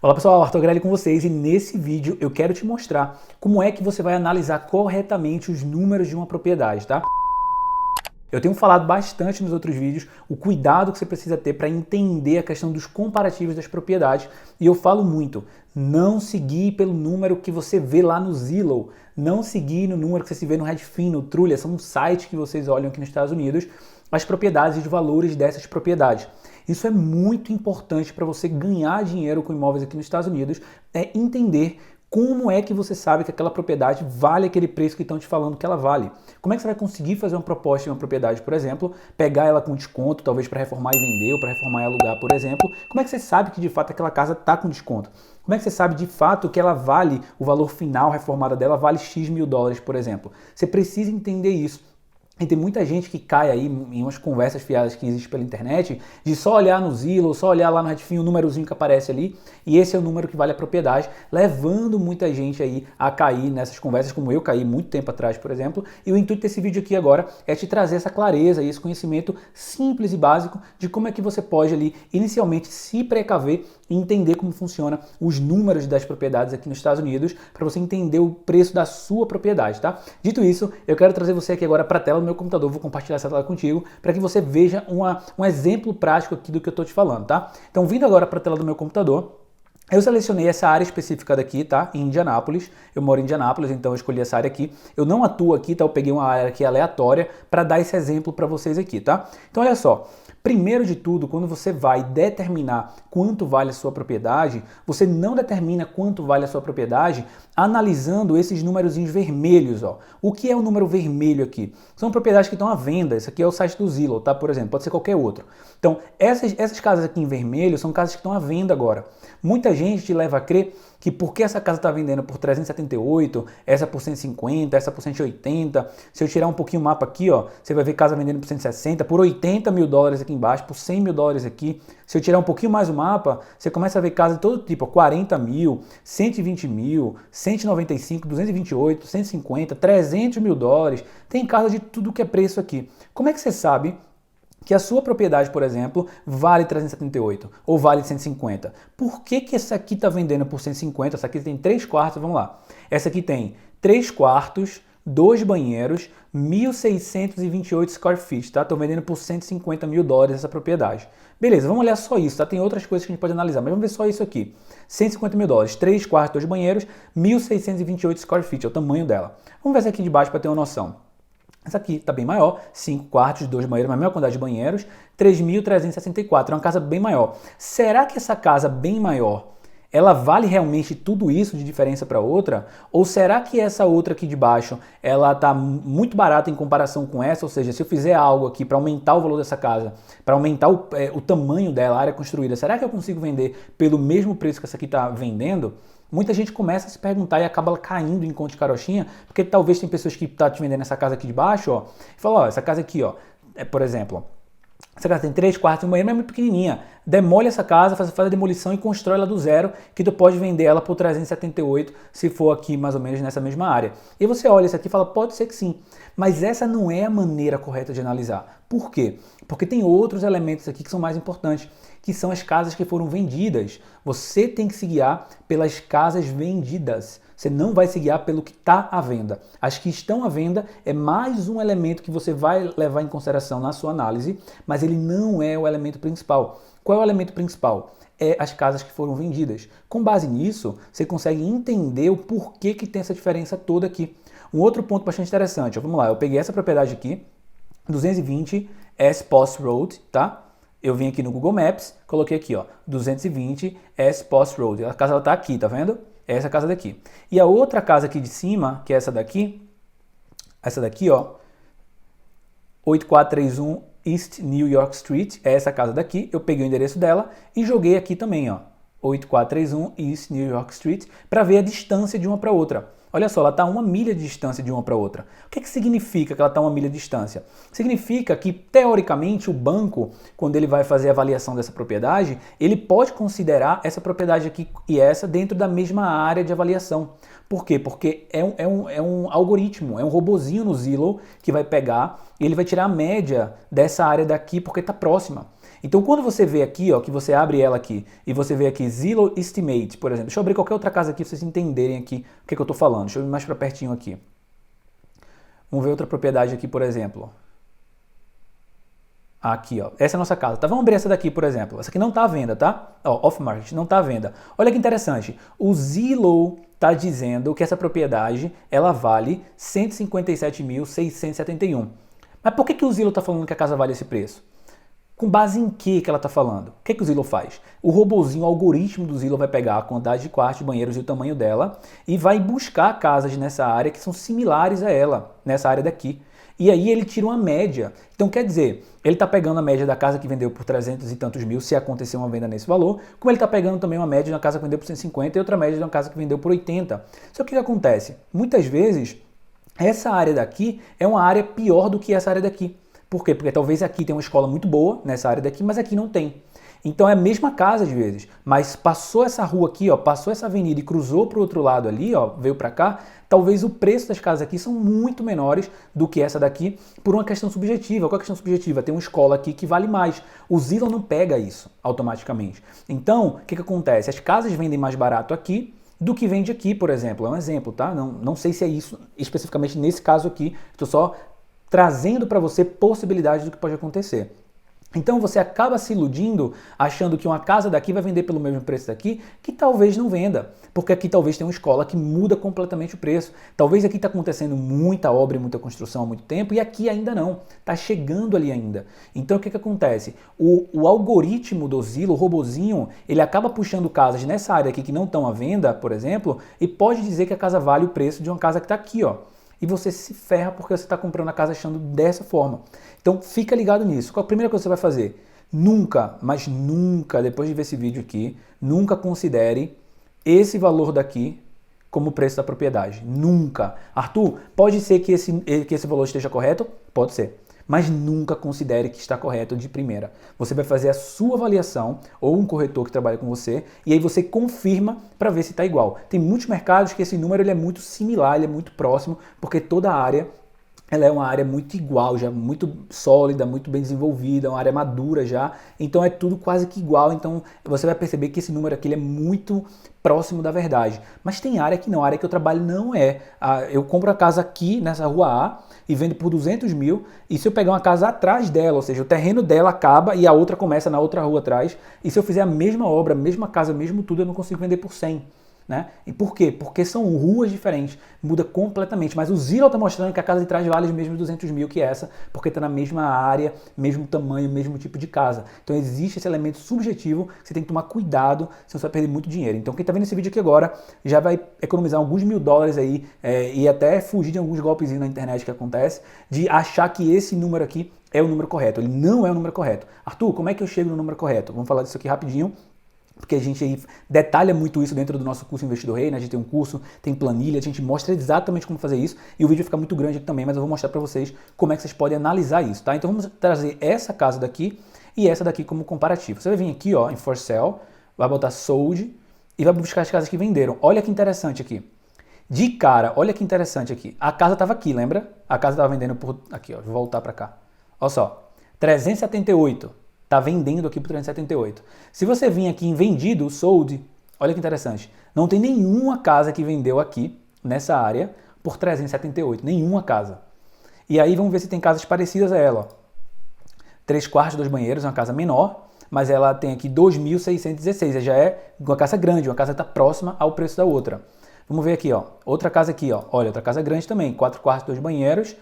Fala pessoal, Arthur Grelli com vocês e nesse vídeo eu quero te mostrar como é que você vai analisar corretamente os números de uma propriedade, tá? Eu tenho falado bastante nos outros vídeos o cuidado que você precisa ter para entender a questão dos comparativos das propriedades e eu falo muito, não seguir pelo número que você vê lá no Zillow, não seguir no número que você vê no Redfin, no Trulia, são sites que vocês olham aqui nos Estados Unidos, as propriedades e os valores dessas propriedades. Isso é muito importante para você ganhar dinheiro com imóveis aqui nos Estados Unidos, é entender como é que você sabe que aquela propriedade vale aquele preço que estão te falando que ela vale. Como é que você vai conseguir fazer uma proposta de uma propriedade, por exemplo, pegar ela com desconto, talvez para reformar e vender, ou para reformar e alugar, por exemplo. Como é que você sabe que de fato aquela casa está com desconto? Como é que você sabe de fato que ela vale, o valor final reformada dela vale X mil dólares, por exemplo? Você precisa entender isso. E tem muita gente que cai aí em umas conversas fiadas que existem pela internet de só olhar no Zillow, só olhar lá no Redfin o númerozinho que aparece ali e esse é o número que vale a propriedade, levando muita gente aí a cair nessas conversas como eu caí muito tempo atrás, por exemplo. E o intuito desse vídeo aqui agora é te trazer essa clareza e esse conhecimento simples e básico de como é que você pode ali inicialmente se precaver e entender como funciona os números das propriedades aqui nos Estados Unidos para você entender o preço da sua propriedade, tá? Dito isso, eu quero trazer você aqui agora para a tela do meu computador, vou compartilhar essa tela contigo para que você veja um exemplo prático aqui do que eu estou te falando, tá? Então, vindo agora para a tela do meu computador, eu selecionei essa área específica daqui, tá? Em Indianápolis. Eu moro em Indianápolis, então eu escolhi essa área aqui. Eu não atuo aqui, tá? Eu peguei uma área aqui aleatória para dar esse exemplo para vocês aqui, tá? Então, olha só. Primeiro de tudo, quando você vai determinar quanto vale a sua propriedade, você não determina quanto vale a sua propriedade analisando esses númerozinhos vermelhos, ó. O que é o número vermelho aqui? São propriedades que estão à venda. Esse aqui é o site do Zillow, tá? Por exemplo, pode ser qualquer outro. Então, essas casas aqui em vermelho são casas que estão à venda agora. Muita gente te leva a crer que porque essa casa está vendendo por 378, essa por 150, essa por 180, se eu tirar um pouquinho o mapa aqui, ó, você vai ver casa vendendo por 160, por 80 mil dólares aqui embaixo, por 100 mil dólares aqui. Se eu tirar um pouquinho mais o mapa, você começa a ver casa de todo tipo, ó, 40 mil, 120 mil, 195, 228, 150, 300 mil dólares. Tem casa de tudo que é preço aqui. Como é que você sabe que a sua propriedade, por exemplo, vale 378 ou vale 150. Por que essa aqui está vendendo por 150? Essa aqui tem 3 quartos, vamos lá. Essa aqui tem 3 quartos, 2 banheiros, 1.628 square feet, tá? Estou vendendo por 150 mil dólares essa propriedade. Beleza, vamos olhar só isso, tá? Tem outras coisas que a gente pode analisar, mas vamos ver só isso aqui. 150 mil dólares, 3 quartos, 2 banheiros, 1.628 square feet, é o tamanho dela. Vamos ver essa aqui de baixo para ter uma noção. Essa aqui está bem maior, 5 quartos, 2 banheiros, a mesma quantidade de banheiros, 3.364, é uma casa bem maior. Será que essa casa bem maior, ela vale realmente tudo isso de diferença para outra? Ou será que essa outra aqui de baixo, ela está muito barata em comparação com essa? Ou seja, se eu fizer algo aqui para aumentar o valor dessa casa, para aumentar o tamanho dela, a área construída, será que eu consigo vender pelo mesmo preço que essa aqui está vendendo? Muita gente começa a se perguntar e acaba caindo em conta de carochinha, porque talvez tem pessoas que estão te vendendo essa casa aqui de baixo, ó, e falam, ó, essa casa aqui, ó, por exemplo, essa casa tem 3 quartos e um banheiro, mas é muito pequenininha. Demole essa casa, faz a demolição e constrói ela do zero, que tu pode vender ela por 378, se for aqui mais ou menos nessa mesma área. E você olha isso aqui e fala, pode ser que sim. Mas essa não é a maneira correta de analisar. Por quê? Porque tem outros elementos aqui que são mais importantes, que são as casas que foram vendidas. Você tem que se guiar pelas casas vendidas. Você não vai se guiar pelo que está à venda. As que estão à venda é mais um elemento que você vai levar em consideração na sua análise, mas ele não é o elemento principal. Qual é o elemento principal? É as casas que foram vendidas. Com base nisso, você consegue entender o porquê que tem essa diferença toda aqui. Um outro ponto bastante interessante, ó, vamos lá, eu peguei essa propriedade aqui, 220 S Post Road, tá? Eu vim aqui no Google Maps, coloquei aqui, ó, 220 S Post Road. A casa está aqui, tá vendo? É essa casa daqui. E a outra casa aqui de cima, que é essa daqui, ó, 8431 East New York Street, é essa casa daqui. Eu peguei o endereço dela e joguei aqui também, ó, 8431 East New York Street, para ver a distância de uma para outra. Olha só, ela está a 1 milha de distância de uma para outra. O que significa que ela está a 1 milha de distância? Significa que, teoricamente, o banco, quando ele vai fazer a avaliação dessa propriedade, ele pode considerar essa propriedade aqui e essa dentro da mesma área de avaliação. Por quê? Porque é um algoritmo, é um robozinho no Zillow que vai pegar e ele vai tirar a média dessa área daqui porque está próxima. Então quando você vê aqui, ó, que você abre ela aqui e você vê aqui Zillow Estimate, por exemplo. Deixa eu abrir qualquer outra casa aqui para vocês entenderem aqui o que eu estou falando. Deixa eu ir mais para pertinho aqui. Vamos ver outra propriedade aqui, por exemplo. Aqui, ó. Essa é a nossa casa. Tá, vamos abrir essa daqui, por exemplo. Essa aqui não tá à venda, tá? Ó, off-market, não tá à venda. Olha que interessante. O Zillow tá dizendo que essa propriedade, ela vale 157.671. Mas por que o Zillow tá falando que a casa vale esse preço? Com base em que ela está falando? O que o Zillow faz? O robozinho, o algoritmo do Zillow vai pegar a quantidade de quartos, banheiros e o tamanho dela e vai buscar casas nessa área que são similares a ela, nessa área daqui. E aí ele tira uma média. Então quer dizer, ele está pegando a média da casa que vendeu por 300 e tantos mil, se acontecer uma venda nesse valor, como ele está pegando também uma média de uma casa que vendeu por 150 e outra média de uma casa que vendeu por 80. Só que o que acontece? Muitas vezes, essa área daqui é uma área pior do que essa área daqui. Por quê? Porque talvez aqui tenha uma escola muito boa nessa área daqui, mas aqui não tem. Então é a mesma casa às vezes, mas passou essa rua aqui, ó, passou essa avenida e cruzou para o outro lado ali, ó, veio para cá, talvez o preço das casas aqui são muito menores do que essa daqui por uma questão subjetiva. Qual é a questão subjetiva? Tem uma escola aqui que vale mais. O Zillow não pega isso automaticamente. Então, o que acontece? As casas vendem mais barato aqui do que vende aqui, por exemplo. É um exemplo, tá? Não sei se é isso especificamente nesse caso aqui. Estou só trazendo para você possibilidades do que pode acontecer. Então você acaba se iludindo achando que uma casa daqui vai vender pelo mesmo preço daqui, que talvez não venda, porque aqui talvez tenha uma escola que muda completamente o preço. Talvez aqui está acontecendo muita obra e muita construção há muito tempo e aqui ainda não, está chegando ali ainda. Então o que acontece? O algoritmo do Zillow, o robozinho, ele acaba puxando casas nessa área aqui que não estão à venda, por exemplo, e pode dizer que a casa vale o preço de uma casa que está aqui, ó. E você se ferra porque você está comprando a casa achando dessa forma. Então fica ligado nisso. Qual a primeira coisa que você vai fazer? Nunca, mas nunca, depois de ver esse vídeo aqui, nunca considere esse valor daqui como preço da propriedade. Nunca. Arthur, pode ser que esse valor esteja correto? Pode ser. Mas nunca considere que está correto de primeira. Você vai fazer a sua avaliação ou um corretor que trabalha com você e aí você confirma para ver se está igual. Tem muitos mercados que esse número ele é muito similar, ele é muito próximo, porque toda a área ela é uma área muito igual, já muito sólida, muito bem desenvolvida, uma área madura já, então é tudo quase que igual, então você vai perceber que esse número aqui ele é muito próximo da verdade. Mas tem área que não, a área que eu trabalho não é. Eu compro a casa aqui nessa rua A e vendo por 200 mil, e se eu pegar uma casa atrás dela, ou seja, o terreno dela acaba e a outra começa na outra rua atrás, e se eu fizer a mesma obra, a mesma casa, mesmo tudo, eu não consigo vender por 100. Né? E por quê? Porque são ruas diferentes, muda completamente, mas o Zillow está mostrando que a casa de trás vale os mesmos 200 mil que essa, porque está na mesma área, mesmo tamanho, mesmo tipo de casa. Então existe esse elemento subjetivo que você tem que tomar cuidado, senão você vai perder muito dinheiro. Então quem está vendo esse vídeo aqui agora já vai economizar alguns $1000 aí e até fugir de alguns golpes na internet que acontece, de achar que esse número aqui é o número correto. Ele não é o número correto. Arthur, como é que eu chego no número correto? Vamos falar disso aqui rapidinho. Porque a gente aí detalha muito isso dentro do nosso curso Investidor Rei, né? A gente tem um curso, tem planilha, a gente mostra exatamente como fazer isso e o vídeo fica muito grande aqui também, mas eu vou mostrar para vocês como é que vocês podem analisar isso, tá? Então vamos trazer essa casa daqui e essa daqui como comparativo. Você vai vir aqui, ó, em For Sale, vai botar Sold e vai buscar as casas que venderam. Olha que interessante aqui. De cara, olha que interessante aqui. A casa estava aqui, lembra? A casa estava vendendo por... Aqui, ó, vou voltar para cá. Olha só, 378. Está vendendo aqui por 378. Se você vir aqui em vendido, sold, olha que interessante. Não tem nenhuma casa que vendeu aqui, nessa área, por 378. Nenhuma casa. E aí vamos ver se tem casas parecidas a ela. 3 quartos, 2 banheiros, uma casa menor, mas ela tem aqui 2.616. Já é uma casa grande, uma casa que está próxima ao preço da outra. Vamos ver aqui, ó. Outra casa aqui, ó. Olha, outra casa grande também. 4 quartos, 2 banheiros.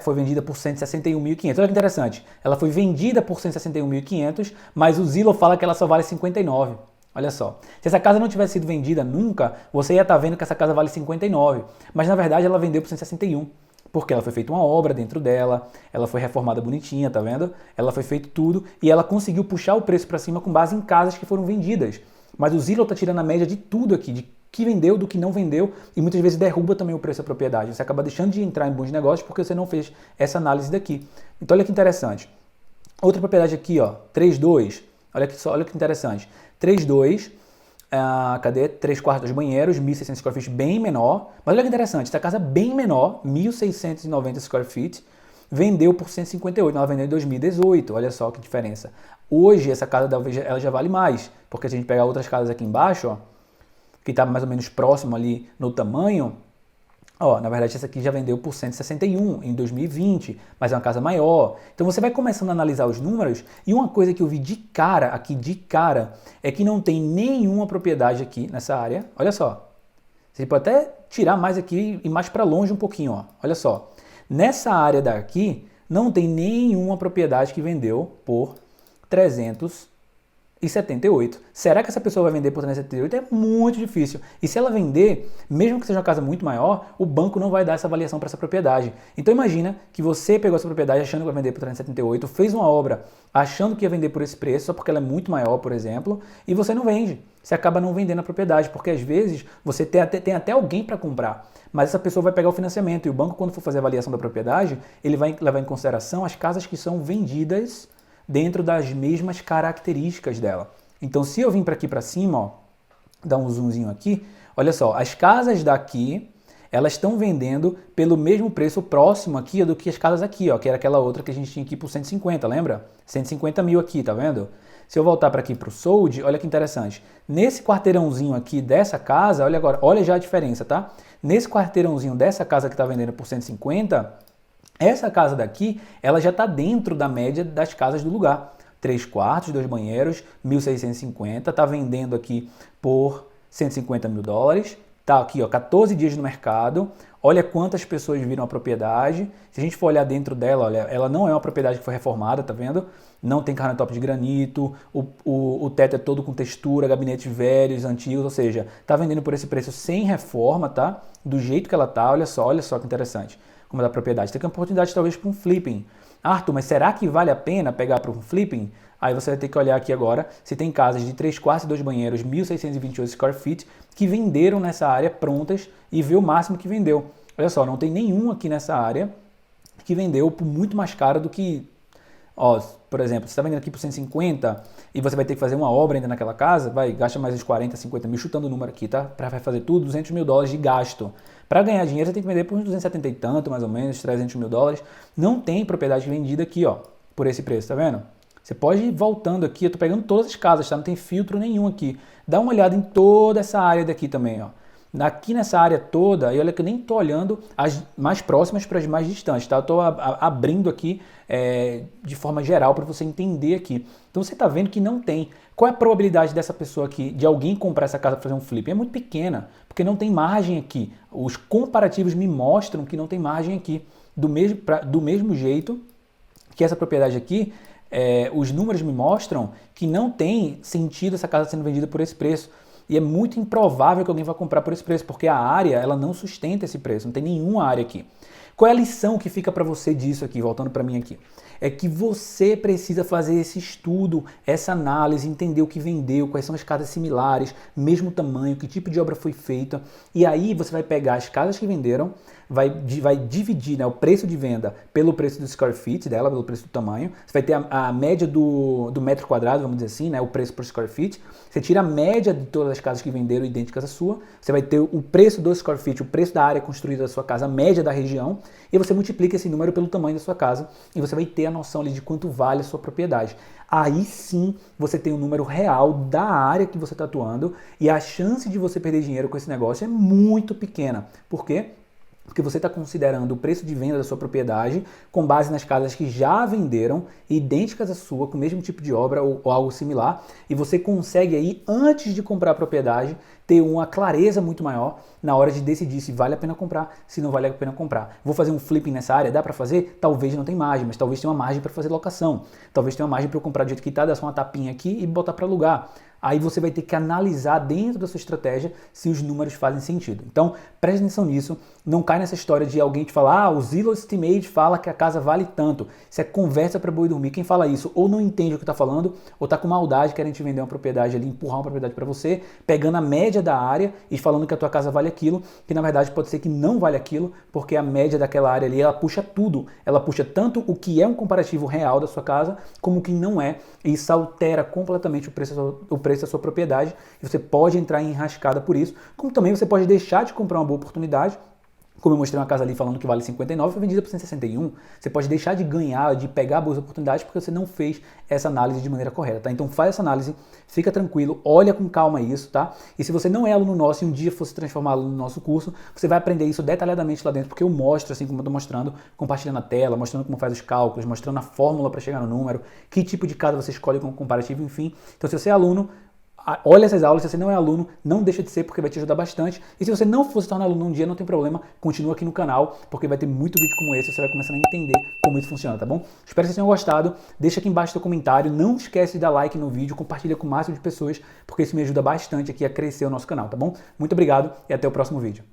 Foi vendida por 161.500. Olha que interessante. Ela foi vendida por 161.500, mas o Zillow fala que ela só vale 59. Olha só. Se essa casa não tivesse sido vendida nunca, você ia estar vendo que essa casa vale 59. Mas na verdade ela vendeu por 161. Porque ela foi feita uma obra dentro dela, ela foi reformada bonitinha, tá vendo? Ela foi feito tudo e ela conseguiu puxar o preço para cima com base em casas que foram vendidas. Mas o Zillow está tirando a média de tudo aqui, de que vendeu, do que não vendeu, e muitas vezes derruba também o preço da propriedade. Você acaba deixando de entrar em bons negócios porque você não fez essa análise daqui. Então olha que interessante. Outra propriedade aqui, ó, 3.2, olha que interessante. 3.2, cadê? 3 quartos, 2 banheiros, 1.600 square feet, bem menor. Mas olha que interessante, essa casa bem menor, 1.690 square feet, vendeu por 158, ela vendeu em 2018, olha só que diferença. Hoje essa casa talvez ela já vale mais, porque se a gente pegar outras casas aqui embaixo, ó, que está mais ou menos próximo ali no tamanho, ó, na verdade essa aqui já vendeu por 161 em 2020, mas é uma casa maior. Então você vai começando a analisar os números e uma coisa que eu vi de cara, é que não tem nenhuma propriedade aqui nessa área. Olha só. Você pode até tirar mais aqui e mais para longe um pouquinho, ó. Olha só. Nessa área daqui não tem nenhuma propriedade que vendeu por 378. Será que essa pessoa vai vender por 378? É muito difícil. E se ela vender, mesmo que seja uma casa muito maior, o banco não vai dar essa avaliação para essa propriedade. Então imagina que você pegou essa propriedade achando que vai vender por 378, fez uma obra achando que ia vender por esse preço, só porque ela é muito maior, por exemplo, e você não vende. Você acaba não vendendo a propriedade, porque às vezes você tem até alguém para comprar, mas essa pessoa vai pegar o financiamento e o banco, quando for fazer a avaliação da propriedade, ele vai levar em consideração as casas que são vendidas dentro das mesmas características dela. Então, se eu vim para aqui para cima, ó, dar um zoomzinho aqui, olha só, as casas daqui, elas estão vendendo pelo mesmo preço próximo aqui do que as casas aqui, ó, que era aquela outra que a gente tinha aqui por 150, lembra? 150 mil aqui, tá vendo? Se eu voltar para aqui para o sold, olha que interessante. Nesse quarteirãozinho aqui dessa casa, olha agora, olha já a diferença, tá? Nesse quarteirãozinho dessa casa que está vendendo por 150, essa casa daqui, ela já está dentro da média das casas do lugar. 3 quartos, 2 banheiros, 1.650, está vendendo aqui por 150 mil dólares. Está aqui, ó, 14 dias no mercado. Olha quantas pessoas viram a propriedade. Se a gente for olhar dentro dela, olha, ela não é uma propriedade que foi reformada, tá vendo? Não tem countertop de granito, o teto é todo com textura, gabinetes velhos, antigos, ou seja, tá vendendo por esse preço sem reforma, tá? Do jeito que ela tá, olha só que interessante. Como é da propriedade. Tem que ter oportunidade talvez para um flipping. Arthur, mas será que vale a pena pegar para um flipping? Aí você vai ter que olhar aqui agora se tem casas de 3 quartos e 2 banheiros, 1.628 square feet, que venderam nessa área prontas e ver o máximo que vendeu. Olha só, não tem nenhum aqui nessa área que vendeu por muito mais caro do que... Ó, por exemplo, você está vendendo aqui por 150 e você vai ter que fazer uma obra ainda naquela casa, gasta mais uns 40, 50 mil, chutando o número aqui, tá? Para fazer tudo, 200 mil dólares de gasto. Para ganhar dinheiro, você tem que vender por uns 270 e tanto, mais ou menos, 300 mil dólares. Não tem propriedade vendida aqui, ó, por esse preço, tá vendo? Você pode ir voltando aqui, eu tô pegando todas as casas, tá? Não tem filtro nenhum aqui. Dá uma olhada em toda essa área daqui também, ó. Aqui nessa área toda, e olha que eu nem estou olhando as mais próximas para as mais distantes, tá? Eu estou abrindo aqui de forma geral para você entender aqui. Então você está vendo que não tem. Qual é a probabilidade dessa pessoa aqui, de alguém comprar essa casa para fazer um flip? É muito pequena, porque não tem margem aqui. Os comparativos me mostram que não tem margem aqui. Do mesmo jeito que essa propriedade aqui, os números me mostram que não tem sentido essa casa sendo vendida por esse preço. E é muito improvável que alguém vá comprar por esse preço, porque a área ela não sustenta esse preço, não tem nenhuma área aqui. Qual é a lição que fica para você disso aqui, voltando para mim aqui? É que você precisa fazer esse estudo, essa análise, entender o que vendeu, quais são as casas similares, mesmo tamanho, que tipo de obra foi feita. E aí você vai pegar as casas que venderam, vai dividir, né, o preço de venda pelo preço do square feet dela, pelo preço do tamanho. Você vai ter a média do metro quadrado, vamos dizer assim, né, o preço por square feet. Você tira a média de todas as casas que venderam idênticas à sua. Você vai ter o preço do square feet, o preço da área construída da sua casa, a média da região. E você multiplica esse número pelo tamanho da sua casa e você vai ter a noção ali de quanto vale a sua propriedade. Aí sim você tem um número real da área que você está atuando e a chance de você perder dinheiro com esse negócio é muito pequena. Por quê? Porque você está considerando o preço de venda da sua propriedade com base nas casas que já venderam, idênticas à sua, com o mesmo tipo de obra ou algo similar, e você consegue aí, antes de comprar a propriedade, ter uma clareza muito maior na hora de decidir se vale a pena comprar, se não vale a pena comprar. Vou fazer um flipping nessa área? Dá para fazer? Talvez não tenha margem, mas talvez tenha uma margem para fazer locação. Talvez tenha uma margem para eu comprar do jeito que está, dar só uma tapinha aqui e botar para alugar. Aí você vai ter que analisar dentro da sua estratégia se os números fazem sentido. Então, preste atenção nisso. Não cai nessa história de alguém te falar, o Zillow Estimate fala que a casa vale tanto. Isso é conversa para boi dormir. Quem fala isso ou não entende o que está falando, ou está com maldade, querendo te vender uma propriedade ali, empurrar uma propriedade para você, pegando a média da área e falando que a tua casa vale aquilo, que na verdade pode ser que não vale aquilo, porque a média daquela área ali, ela puxa tudo. Ela puxa tanto o que é um comparativo real da sua casa, como o que não é. E isso altera completamente o preço da sua propriedade. E você pode entrar em enrascada por isso, como também você pode deixar de comprar uma boa oportunidade Como eu mostrei uma casa ali falando que vale 59, foi vendida por 161. Você pode deixar de ganhar, de pegar boas oportunidades porque você não fez essa análise de maneira correta, tá? Então faz essa análise, fica tranquilo, olha com calma isso, tá? E se você não é aluno nosso e um dia for se transformar aluno no nosso curso, você vai aprender isso detalhadamente lá dentro, porque eu mostro, assim como eu tô mostrando, compartilhando a tela, mostrando como faz os cálculos, mostrando a fórmula para chegar no número, que tipo de casa você escolhe como comparativo, enfim. Então se você é aluno, olha essas aulas. Se você não é aluno, não deixa de ser, porque vai te ajudar bastante. E se você não for se tornar aluno um dia, não tem problema, continua aqui no canal, porque vai ter muito vídeo como esse, você vai começando a entender como isso funciona, tá bom? Espero que vocês tenham gostado, deixa aqui embaixo seu comentário, não esquece de dar like no vídeo, compartilha com o máximo de pessoas, porque isso me ajuda bastante aqui a crescer o nosso canal, tá bom? Muito obrigado e até o próximo vídeo.